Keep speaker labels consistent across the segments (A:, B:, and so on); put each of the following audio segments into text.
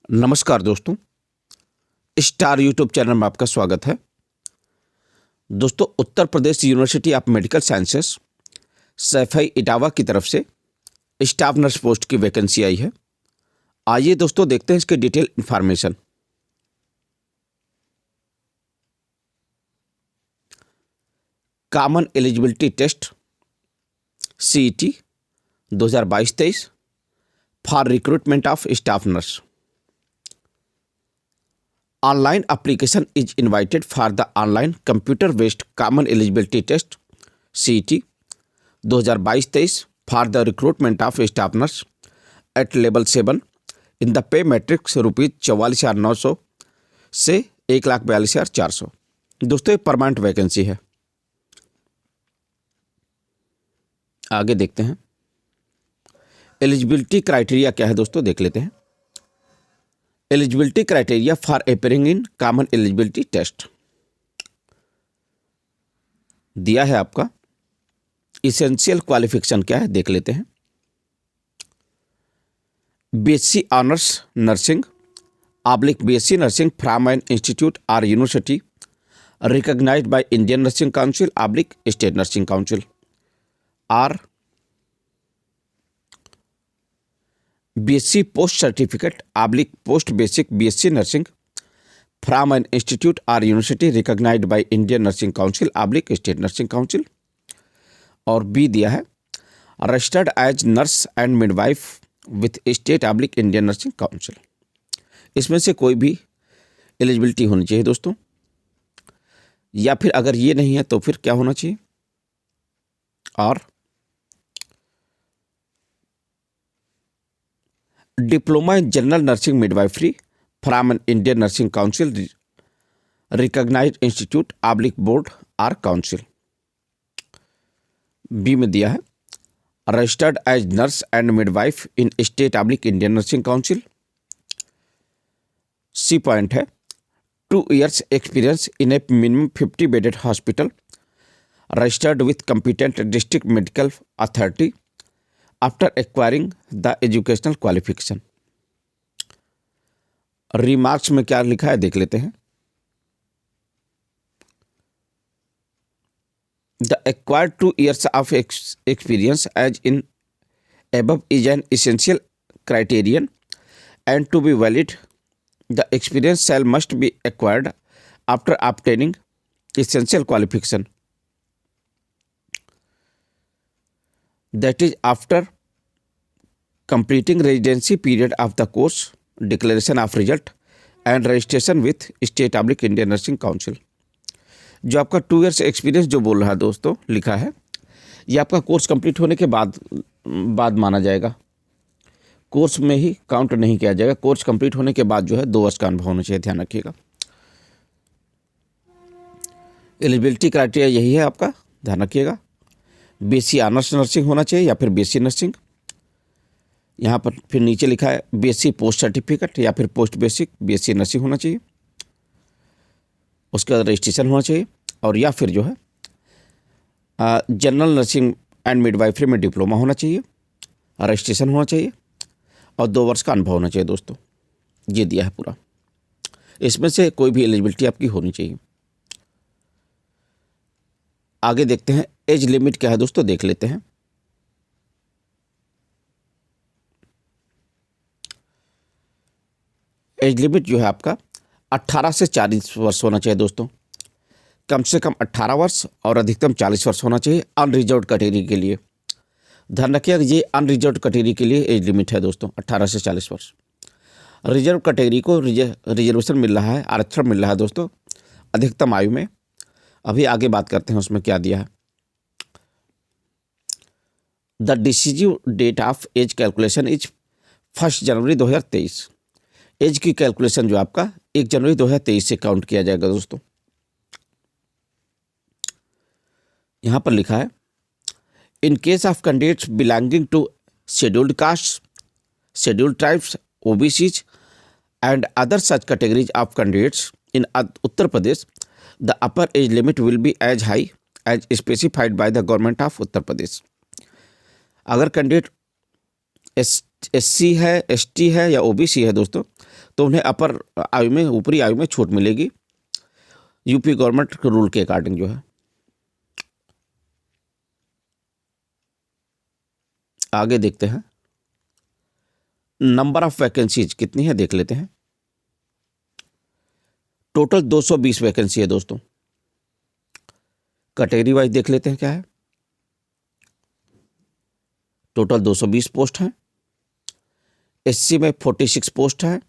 A: नमस्कार दोस्तों, star YouTube channel में आपका स्वागत है। दोस्तों, Uttar Pradesh university of medical sciences Saifai Etawah की तरफ से स्टाफ नर्स पोस्ट की वैकेंसी आई है। आइए दोस्तों देखते हैं इसके detail information. Common eligibility test CET 2022-23 for recruitment of staff nurse. Online application is invited for the online computer-based common eligibility test CET 2022-23 for the recruitment of staff nurse at level 7 in the pay matrix ₹44,900 से 1,42,400। दोस्तों, ये permanent vacancy है। आगे देखते हैं eligibility criteria क्या है। दोस्तों देख लेते हैं। Eligibility criteria for appearing in common eligibility test दिया है आपका। इसेंशियल क्वालिफिकेशन क्या है देख लेते हैं। BSc honours nursing /BSc nursing from an institute और university recognized by Indian nursing council /state nursing council और BSc post certificate /post basic BSc nursing from an institute और university recognized by Indian nursing council /state nursing council. और B दिया है registered as nurse and midwife with state /Indian nursing council. इसमें से कोई भी eligibility होनी चाहिए दोस्तों, या फिर अगर ये नहीं है तो फिर क्या होना चाहिए। और diploma in general nursing midwifery from an Indian nursing council recognised institute /board और काउंसिल। बी में दिया है registered as nurse and midwife in state /Indian nursing council. C point है 2 years experience in a minimum 50 bedded hospital registered with competent district medical authority after acquiring the educational qualification. Remarks में क्या लिखा है देख लेते हैं। The acquired 2 years of experience as in above is an essential criterion and to be valid the experience shall must be acquired after obtaining essential qualification, that is after completing residency period of the course, declaration of result and registration with state /Indian nursing council. जो आपका 2 years experience जो बोल रहा है दोस्तों लिखा है, ये आपका कोर्स कंप्लीट होने के बाद माना जाएगा। कोर्स में ही काउंट नहीं किया जाएगा। कोर्स कंप्लीट होने के बाद जो है 2 वर्ष का अनुभव होना चाहिए, ध्यान रखिएगा। एलिजिबिलिटी क्राइटेरिया यही है आपका, ध्यान रखिएगा। BSc ऑनर्स नर्सिंग होना चाहिए या फिर BSc नर्सिंग। यहाँ पर फिर नीचे लिखा है BSc पोस्ट सर्टिफिकेट या फिर पोस्ट बेसिक BSc नर्सिंग होना चाहिए। उसके बाद रजिस्ट्रेशन होना चाहिए, और या फिर जो है जनरल नर्सिंग एंड मिडवाइफरी में डिप्लोमा होना चाहिए, रजिस्ट्रेशन होना चाहिए और 2 वर्ष का अनुभव होना चाहिए। दोस्तों ये दिया है पूरा। इसमें से कोई भी एलिजिबिलिटी आपकी होनी चाहिए। आगे देखते हैं एज लिमिट क्या है दोस्तों, देख लेते हैं। एज लिमिट जो है आपका 18 से 40 वर्ष होना चाहिए दोस्तों। कम से कम 18 वर्ष और अधिकतम 40 वर्ष होना चाहिए अनरिजर्व्ड कैटेगरी के लिए। ध्यान रखिएगा, ये अनरिजर्व्ड कैटेगरी के लिए एज लिमिट है दोस्तों, 18 से 40 वर्ष। रिजर्व कैटेगरी को रिजर्वेशन मिल रहा है, आरक्षण मिल रहा है दोस्तों अधिकतम आयु में। अभी आगे बात करते हैं उसमें क्या दिया है। The decisive date of age calculation is 1 January 2023। Age की कैलकुलेशन जो आपका 1 जनवरी 2023 से काउंट किया जाएगा दोस्तों। यहां पर लिखा है in case of candidates belonging to scheduled caste, scheduled tribes, OBCs and other such categories of candidates in Uttar Pradesh, the upper age limit will be as high as specified by the government of Uttar Pradesh। अगर candidate SC है, ST है या OBC है दोस्तों, तो उन्हें अपर आयु में, ऊपरी आयु में छूट मिलेगी यूपी गवर्नमेंट के रूल के अकॉर्डिंग जो है। आगे देखते हैं, नंबर ऑफ वैकेंसीज कितनी है देख लेते हैं। टोटल 220 वैकेंसी है दोस्तों। कैटेगरी वाइज देख लेते हैं क्या है। टोटल 220 पोस्ट हैं। एससी में 46 पोस्ट है,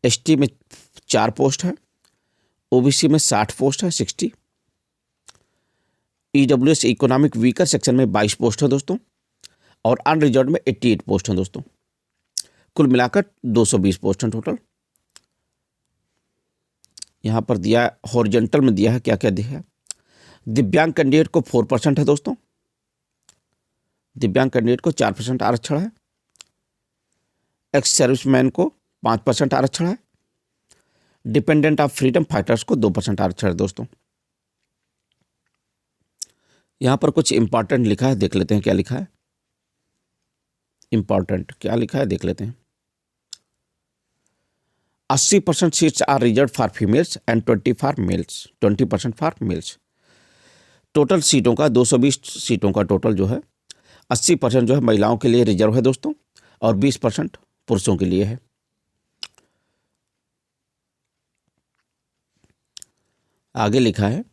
A: एसटी में 4 पोस्ट है, ओबीसी में 60 पोस्ट है 60, ईडब्ल्यूएस इकोनॉमिक वीकर सेक्शन में 22 पोस्ट है दोस्तों, और अनरिजर्व में 88 पोस्ट हैं दोस्तों। कुल मिलाकर 220 पोस्ट हैं टोटल। यहाँ पर दिया है, हॉरिजॉन्टल में दिया है क्या क्या दिया है। दिव्यांग कैंडिडेट को 4% है दोस्तों, दिव्यांग कैंडिडेट को 4% आरक्षण है। एक्स सर्विसमैन को 5% आरक्षण है। डिपेंडेंट ऑफ फ्रीडम फाइटर्स को 2% आरक्षण है दोस्तों। यहाँ पर कुछ इंपॉर्टेंट लिखा है, देख लेते हैं क्या लिखा है। इंपॉर्टेंट क्या लिखा है देख लेते हैं। 80% seats are reserve for females and 20% for males. Total सीटों का 220 सीटों का टोटल जो है 80% जो है महिलाओं के लिए रिजर्व है दोस्तों, और 20% पुरुषों के लिए है। आगे लिखा है,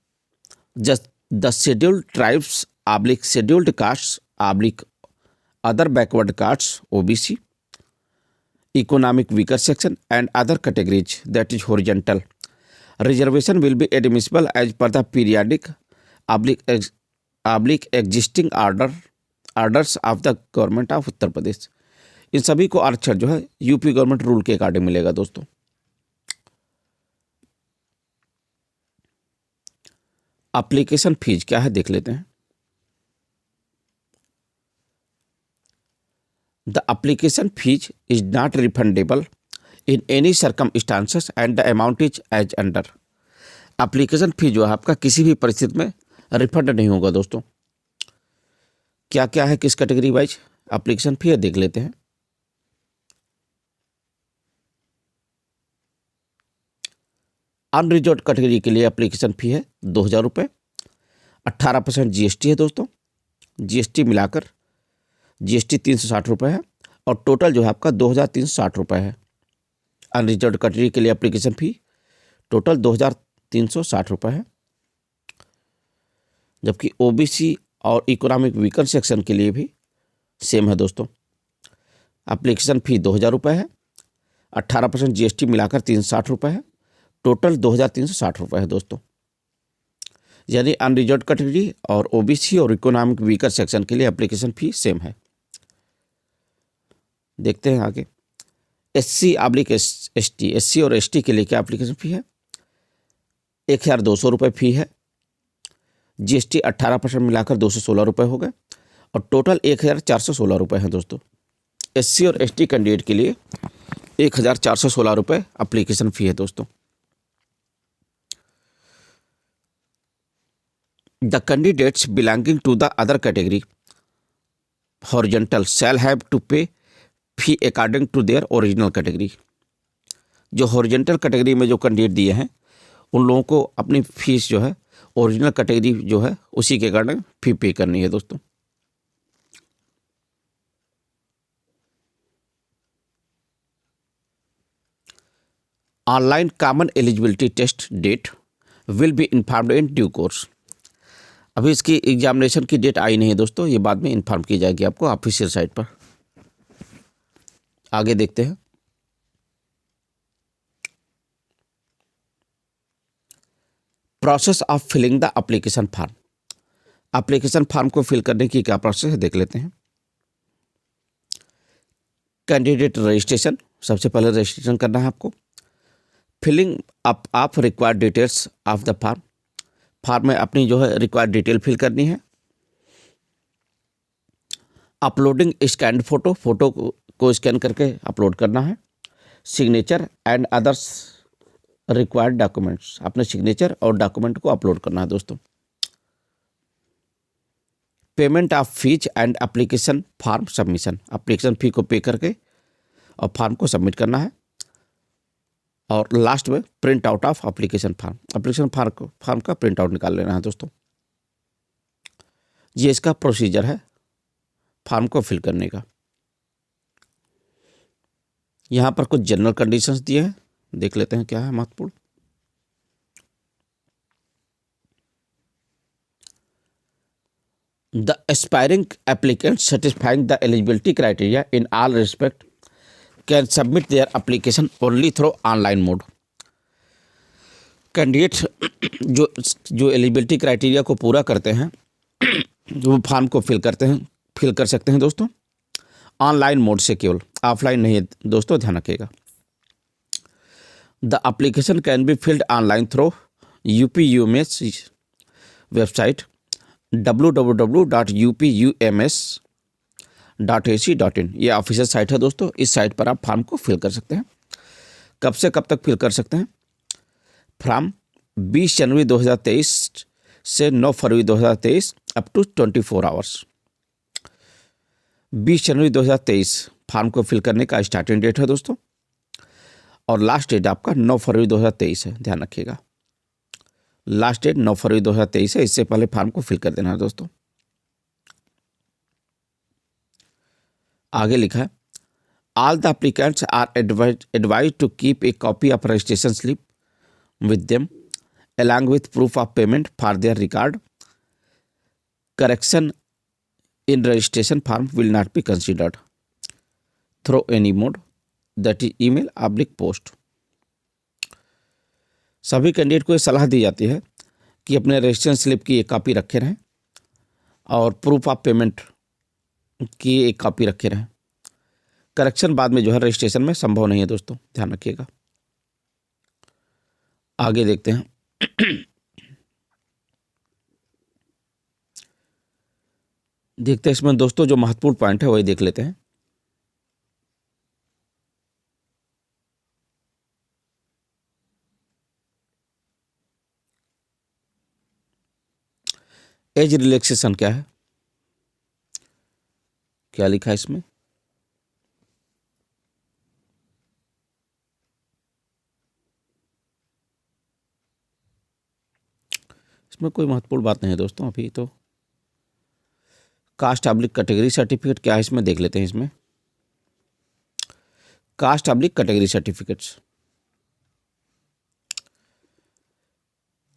A: the scheduled tribes / scheduled caste / other backward caste OBC economic weaker section and other categories that is horizontal reservation will be admissible as per the periodic / existing orders of the government of Uttar Pradesh. इन सभी को आरक्षण जो है UP government rule के according मिलेगा दोस्तों। Application fees क्या है देख लेते हैं। The application fees is not refundable in any circumstances and the amount is as under. Application fees जो है आपका किसी भी परिस्थिति में रिफंड नहीं होगा दोस्तों। क्या क्या है किस कैटेगरी वाइज एप्लीकेशन फी है देख लेते हैं। अनरिजर्व कैटेगरी के लिए एप्लीकेशन फी है 2000 रुपये। 18% जीएसटी है दोस्तों, जीएसटी मिलाकर जीएसटी 360 रुपये है, और टोटल जो है आपका 2360 रुपये है। अनरिजर्व कैटेगरी के लिए एप्लीकेशन फी टोटल 2360 रुपये है, जबकि ओबीसी और इकोनॉमिक वीकर सेक्शन के लिए भी सेम है दोस्तों। एप्लीकेशन फी 2000 रुपये है, 18% जीएसटी मिलाकर 360 रुपये है, टोटल 2360 रुपये है दोस्तों। यानी अनरिजर्व कैटेगरी और ओबीसी और इकोनॉमिक वीकर सेक्शन के लिए एप्लीकेशन फी सेम है। देखते हैं आगे, एससी / एसटी, एससी और एसटी के लिए क्या एप्लीकेशन फी है। 1200 रुपये फी है, जीएसटी 18% मिलाकर 216 रुपये हो गए, और टोटल 1416 रुपये हैं दोस्तों। एससी और एसटी कैंडिडेट के लिए 1416 रुपये एप्लीकेशन फी है दोस्तों। The candidates belonging to the other category horizontal shall have to pay fee according to their original category. जो हॉरिजॉन्टल कैटेगरी में जो कैंडिडेट दिए हैं उन लोगों को अपनी फीस जो है ओरिजिनल कैटेगरी जो है उसी के कारण फी पे करनी है दोस्तों। Online common eligibility test date will be informed in due course. अभी इसकी एग्जामिनेशन की डेट आई नहीं है दोस्तों, ये बाद में इन्फॉर्म की जाएगी आपको ऑफिशियल साइट पर। आगे देखते हैं, process of filling the application form. Application form को फिल करने की क्या प्रोसेस है देख लेते हैं। कैंडिडेट रजिस्ट्रेशन, सबसे पहले रजिस्ट्रेशन करना है आपको। Filling up of required details of the form, form में अपनी जो है रिक्वायर्ड डिटेल फिल करनी है। अपलोडिंग स्कैन्ड फोटो, फोटो को स्कैन करके अपलोड करना है। Signature and others required documents, अपने सिग्नेचर और डॉक्यूमेंट को अपलोड करना है दोस्तों। Payment of fees and application form submission, application fee को पे करके और फॉर्म को सबमिट करना है। और लास्ट में print out of application form, application form का प्रिंट आउट निकाल लेना है दोस्तों। ये इसका प्रोसीजर है फॉर्म को फिल करने का। यहाँ पर कुछ जनरल कंडीशंस दिए हैं, देख लेते हैं क्या है महत्वपूर्ण। The aspiring applicant satisfying the eligibility criteria in all respect can submit their application only through online mode। Candidate जो एलिजिबिलिटी क्राइटेरिया को पूरा करते हैं वो फॉर्म को फिल कर सकते हैं दोस्तों, ऑनलाइन मोड से, केवल ऑफलाइन नहीं है दोस्तों, ध्यान रखिएगा। The application can be filled online through UPUMS website www.upums.ac.in। ये ऑफिशियल साइट है दोस्तों, इस साइट पर आप फॉर्म को फिल कर सकते हैं। कब से कब तक फिल कर सकते हैं? फ्रॉम 20 जनवरी 2023 से 9 फरवरी 2023 अप टू 24 आवर्स। 20 जनवरी 2023 फॉर्म को फिल करने का स्टार्टिंग डेट है दोस्तों, और लास्ट डेट आपका 9 फरवरी 2023 है, ध्यान रखिएगा। लास्ट डेट 9 फरवरी 2023 है, इससे पहले फॉर्म को फिल कर देना है दोस्तों। आगे लिखा है, all the applicants are advise to keep a copy of registration slip with them along with proof of payment for their record। Correction in registration form will not be considered through any mode, that is email / post। सभी candidate को ये सलाह दी जाती है कि अपने registration slip की एक कॉपी रखे रहें और प्रूफ ऑफ पेमेंट की एक कॉपी रखे रहें। करेक्शन बाद में जो है रजिस्ट्रेशन में संभव नहीं है दोस्तों, ध्यान रखिएगा। आगे देखते हैं। देखते हैं इसमें दोस्तों जो महत्वपूर्ण पॉइंट है वही देख लेते हैं। एज रिलैक्सेशन क्या है, क्या लिखा है इसमें? इसमें कोई महत्वपूर्ण बात नहीं है दोस्तों अभी तो। कास्ट / कैटेगरी सर्टिफिकेट क्या है इसमें देख लेते हैं। इसमें caste / category certificates,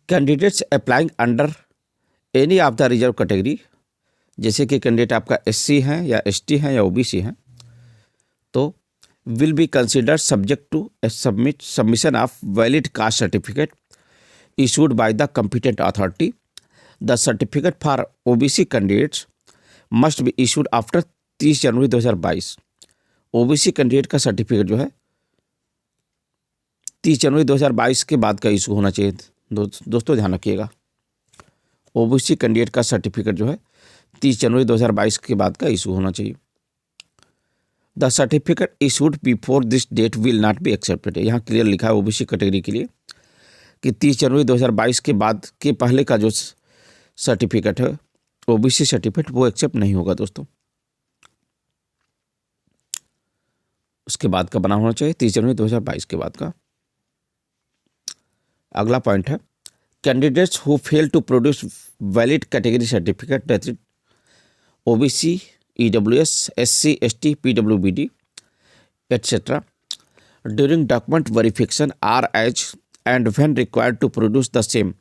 A: candidates applying under any of the reserve category, जैसे कि कैंडिडेट आपका SC है या ST है या OBC है, तो will be considered subject to submission of valid caste certificate issued by the competent authority। The certificate for OBC candidates must be issued after 30 January 2022। OBC candidate का certificate जो है 30 जनवरी 2022 के बाद का इशू होना चाहिए दोस्तों, ध्यान रखिएगा। OBC कैंडिडेट का सर्टिफिकेट जो है 30 जनवरी 2022 के बाद का इशू होना चाहिए। The certificate issued before this date will not be accepted. यहाँ क्लियर लिखा है OBC कैटेगरी के लिए कि 30 जनवरी 2022 के बाद के पहले का जो सर्टिफिकेट है OBC सर्टिफिकेट वो एक्सेप्ट नहीं होगा दोस्तों। उसके बाद का बना होना चाहिए 30 जनवरी 2022 के बाद का। अगला पॉइंट है, candidates who fail to produce valid category certificate that is OBC, EWS, SC, ST, PWBD etc. during document verification are as and when required to produce the same,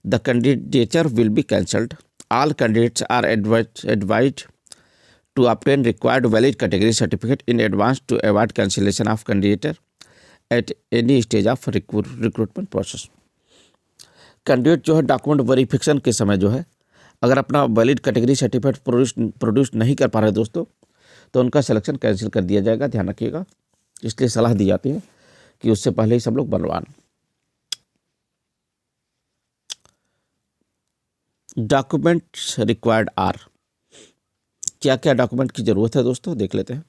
A: the candidature will be cancelled। All candidates are advised to obtain required valid category certificate in advance to avoid cancellation of candidature at any stage of recruitment process। Candidate जो है document verification के समय जो है अगर अपना valid category certificate produce नहीं कर पा रहे दोस्तों, तो उनका सिलेक्शन कैंसिल कर दिया जाएगा, ध्यान रखिएगा। इसलिए सलाह दी जाती है कि उससे पहले ही सब लोग बनवाएं। डॉक्यूमेंट्स रिक्वायर्ड आर, क्या क्या डॉक्यूमेंट की जरूरत है दोस्तों देख लेते हैं।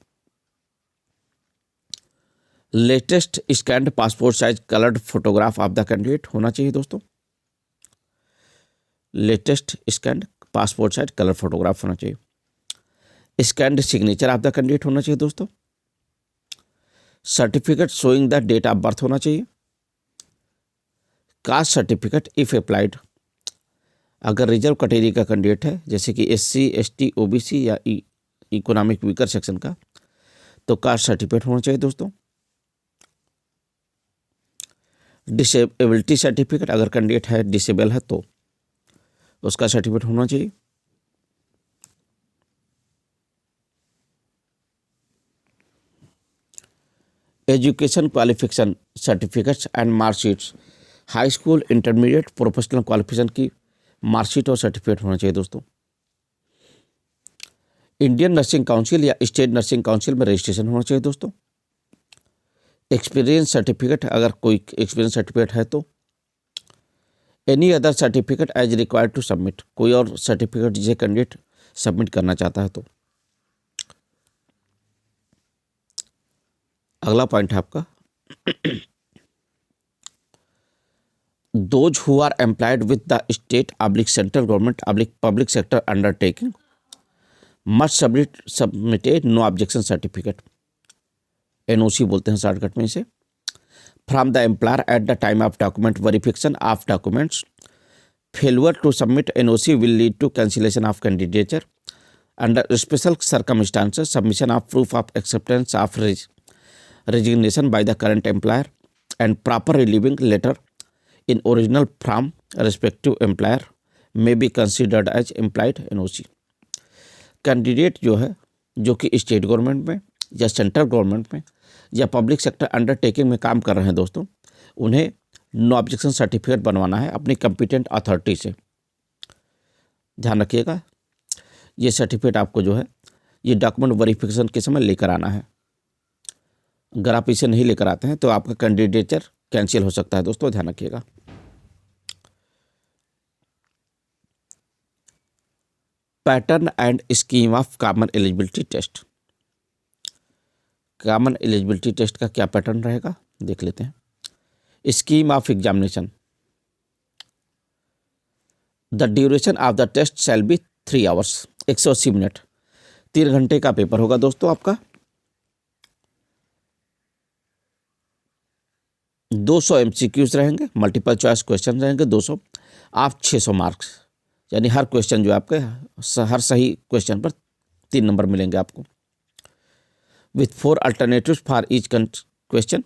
A: Latest scanned passport size coloured photograph of the candidate होना चाहिए दोस्तों। Latest scanned passport size colour photograph होना चाहिए। Scanned signature of the candidate होना चाहिए दोस्तों। Certificate showing the date of birth होना चाहिए। कास्ट सर्टिफिकेट इफ अप्लाइड, अगर रिजर्व कैटेगरी का कैंडिडेट है जैसे कि SC ST OBC या इकोनॉमिक वीकर सेक्शन का, तो कास्ट सर्टिफिकेट होना चाहिए दोस्तों। डिसेबिलिटी सर्टिफिकेट, अगर कैंडिडेट है डिसेबल है तो उसका सर्टिफिकेट होना चाहिए। Education qualification certificates and marksheets, high school intermediate professional qualification की मार्कशीट और सर्टिफिकेट होना चाहिए दोस्तों। इंडियन नर्सिंग काउंसिल या स्टेट नर्सिंग काउंसिल में रजिस्ट्रेशन होना चाहिए दोस्तों। एक्सपीरियंस सर्टिफिकेट, अगर कोई एक्सपीरियंस सर्टिफिकेट है तो। Any other certificate as required to submit, कोई और सर्टिफिकेट जिसे कैंडिडेट सबमिट करना चाहता है तो। अगला पॉइंट है आपका, those who are employed with the state oblique central government oblique public sector undertaking must submit a no objection certificate, NOC बोलते हैं शॉर्टकट में इसे, from the employer at the time of document verification of documents. Failure to submit NOC will lead to cancellation of candidature under special circumstances, submission of proof of acceptance of resignation by the current employer and proper relieving letter in original from respective employer may be considered as implied NOC। Candidate जो है जो कि state government में या central government में या public sector undertaking में काम कर रहे हैं दोस्तों, उन्हें नो ऑब्जेक्शन सर्टिफिकेट बनवाना है अपनी कंपिटेंट अथॉरिटी से। ध्यान रखिएगा, ये सर्टिफिकेट आपको जो है ये डॉक्यूमेंट वेरिफिकेशन के समय लेकर आना है। अगर आप इसे नहीं लेकर आते हैं तो आपका कैंडिडेचर कैंसिल हो सकता है दोस्तों, ध्यान रखिएगा। Pattern and scheme of common eligibility test, common eligibility test का क्या पैटर्न रहेगा देख लेते हैं। Scheme of examination, the duration of the test shall be 3 hours, 180 minute, 3 घंटे का पेपर होगा दोस्तों आपका। 200 MCQs रहेंगे, मल्टीपल चॉइस क्वेश्चन रहेंगे 200 आप 600 मार्क्स, यानी हर क्वेश्चन जो आपके हर सही क्वेश्चन पर 3 नंबर मिलेंगे आपको। With 4 alternatives for each question,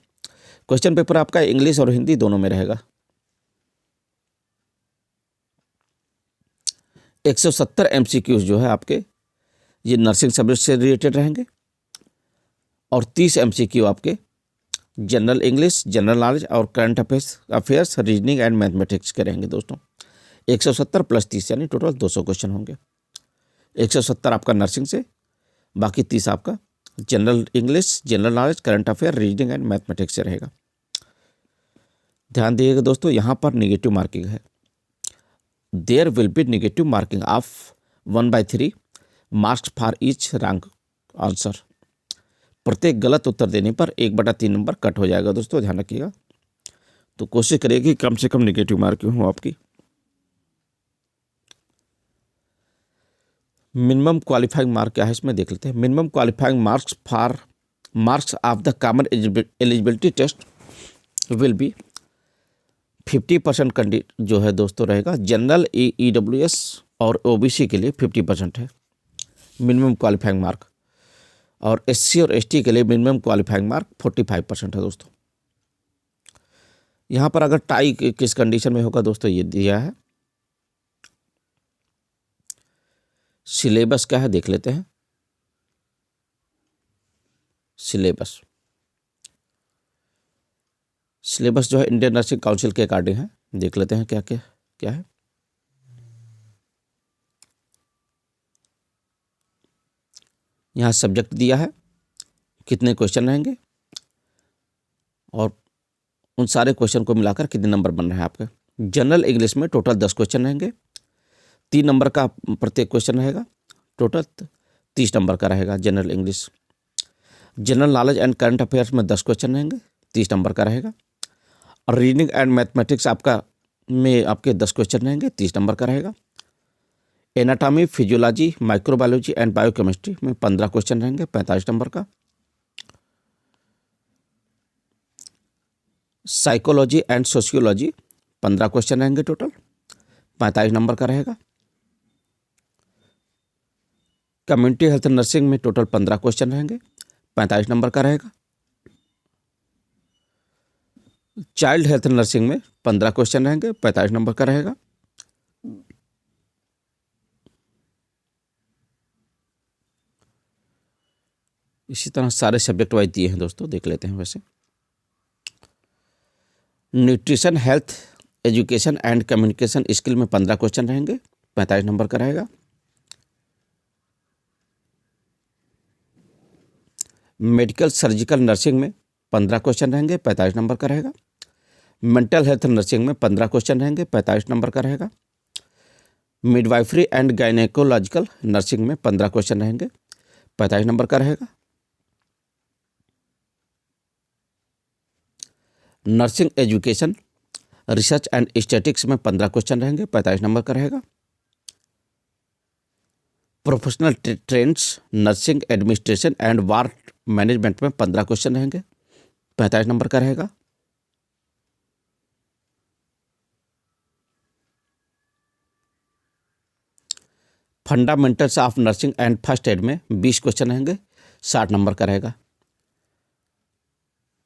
A: question paper आपका इंग्लिश और हिंदी दोनों में रहेगा। 170 MCQs जो है आपके ये नर्सिंग सब्जेक्ट से रिलेटेड रहेंगे और 30 MCQ आपके जनरल इंग्लिश, जनरल नॉलेज और current affairs reasoning and mathematics के रहेंगे दोस्तों। 170 + 30 यानी टोटल 200 क्वेश्चन होंगे। 170 आपका नर्सिंग से, बाकी 30 आपका general English, general knowledge, current affair, reasoning and mathematics से रहेगा। ध्यान दीजिएगा दोस्तों, यहाँ पर निगेटिव मार्किंग है। There will be negative marking of 1/3 marks for each wrong answer, प्रत्येक गलत उत्तर देने पर 1/3 नंबर कट हो जाएगा दोस्तों, ध्यान रखिएगा। तो कोशिश करिए कि कम से कम निगेटिव मार्किंग हो आपकी। मिनिमम क्वालिफाइंग मार्क क्या है इसमें देख लेते हैं। Minimum qualifying marks for marks of the common eligibility test will be 50% candidate जो है दोस्तों रहेगा। जनरल EWS और OBC के लिए 50% है मिनिमम क्वालिफाइंग मार्क, और SC और ST के लिए मिनिमम क्वालिफाइंग मार्क 45% है दोस्तों। यहाँ पर अगर टाई किस कंडीशन में होगा दोस्तों ये दिया है। सिलेबस क्या है देख लेते हैं। सिलेबस जो है इंडियन नर्सिंग काउंसिल के अकॉर्डिंग है, देख लेते हैं क्या क्या क्या है। यहाँ सब्जेक्ट दिया है, कितने क्वेश्चन रहेंगे और उन सारे क्वेश्चन को मिलाकर कितने नंबर बन रहे हैं आपके। जनरल इंग्लिश में टोटल 10 क्वेश्चन रहेंगे, 3 नंबर का प्रत्येक क्वेश्चन रहेगा, टोटल 30 नंबर का रहेगा general English. General knowledge and current affairs में 10 क्वेश्चन रहेंगे, 30 नंबर का रहेगा। और रीडिंग एंड मैथमेटिक्स आपके 10 क्वेश्चन रहेंगे, 30 नंबर का रहेगा। Anatomy, physiology, microbiology and biochemistry में 15 क्वेश्चन रहेंगे, 45 नंबर का। साइकोलॉजी एंड सोशियोलॉजी 15 क्वेश्चन रहेंगे टोटल, 45 नंबर का रहेगा। कम्युनिटी हेल्थ नर्सिंग में टोटल 15 क्वेश्चन रहेंगे, 45 नंबर का रहेगा। चाइल्ड हेल्थ नर्सिंग में 15 क्वेश्चन रहेंगे, 45 नंबर का रहेगा। इसी तरह सारे सब्जेक्ट वाइज दिए हैं दोस्तों, देख लेते हैं। वैसे nutrition health education and communication skill में 15 क्वेश्चन रहेंगे, 45 नंबर का रहेगा। मेडिकल सर्जिकल नर्सिंग में 15 क्वेश्चन रहेंगे, 45 नंबर का रहेगा। मेंटल हेल्थ नर्सिंग में 15 क्वेश्चन रहेंगे, 45 नंबर का रहेगा। मिडवाइफरी एंड गायनेकोलॉजिकल नर्सिंग में 15 क्वेश्चन रहेंगे, 45 नंबर का रहेगा। Nursing education research and statistics में 15 क्वेश्चन रहेंगे, 45 नंबर का रहेगा। Professional trends nursing administration and ward management में 15 क्वेश्चन रहेंगे, 45 नंबर का रहेगा। Fundamentals of nursing and first aid में 20 क्वेश्चन रहेंगे, 60 नंबर का रहेगा।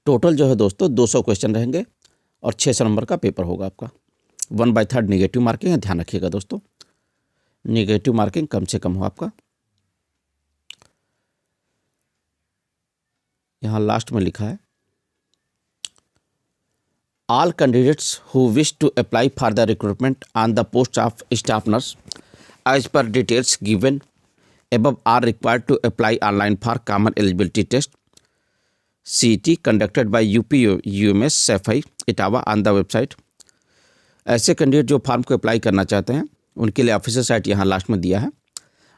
A: टोटल जो है दोस्तों 200 क्वेश्चन रहेंगे और 600 नंबर का पेपर होगा आपका। 1/3 निगेटिव मार्किंग है, ध्यान रखिएगा दोस्तों, निगेटिव मार्किंग कम से कम हो आपका। यहाँ लास्ट में लिखा है all candidates who wish to apply for the recruitment on the post of staff nurse as per details given above are required to apply online for common eligibility test CET conducted by UP UMS SFI Etawah on the website. ऐसे candidate जो form को apply करना चाहते हैं उनके लिए official site यहाँ last में दिया है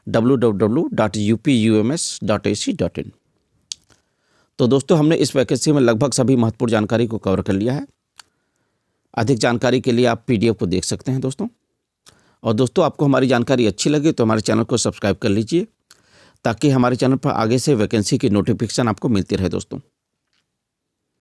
A: www.upums.ac.in। तो दोस्तों हमने इस वैकेंसी में लगभग सभी महत्वपूर्ण जानकारी को कवर कर लिया है। अधिक जानकारी के लिए आप PDF को देख सकते हैं दोस्तों। और दोस्तों आपको हमारी जानकारी अच्छी लगी तो हमारे चैनल को सब्सक्राइब कर लीजिए ताकि हमारे चैनल पर आगे से वैकेंसी की नोटिफिकेशन आपको मिलती रहे दोस्तों।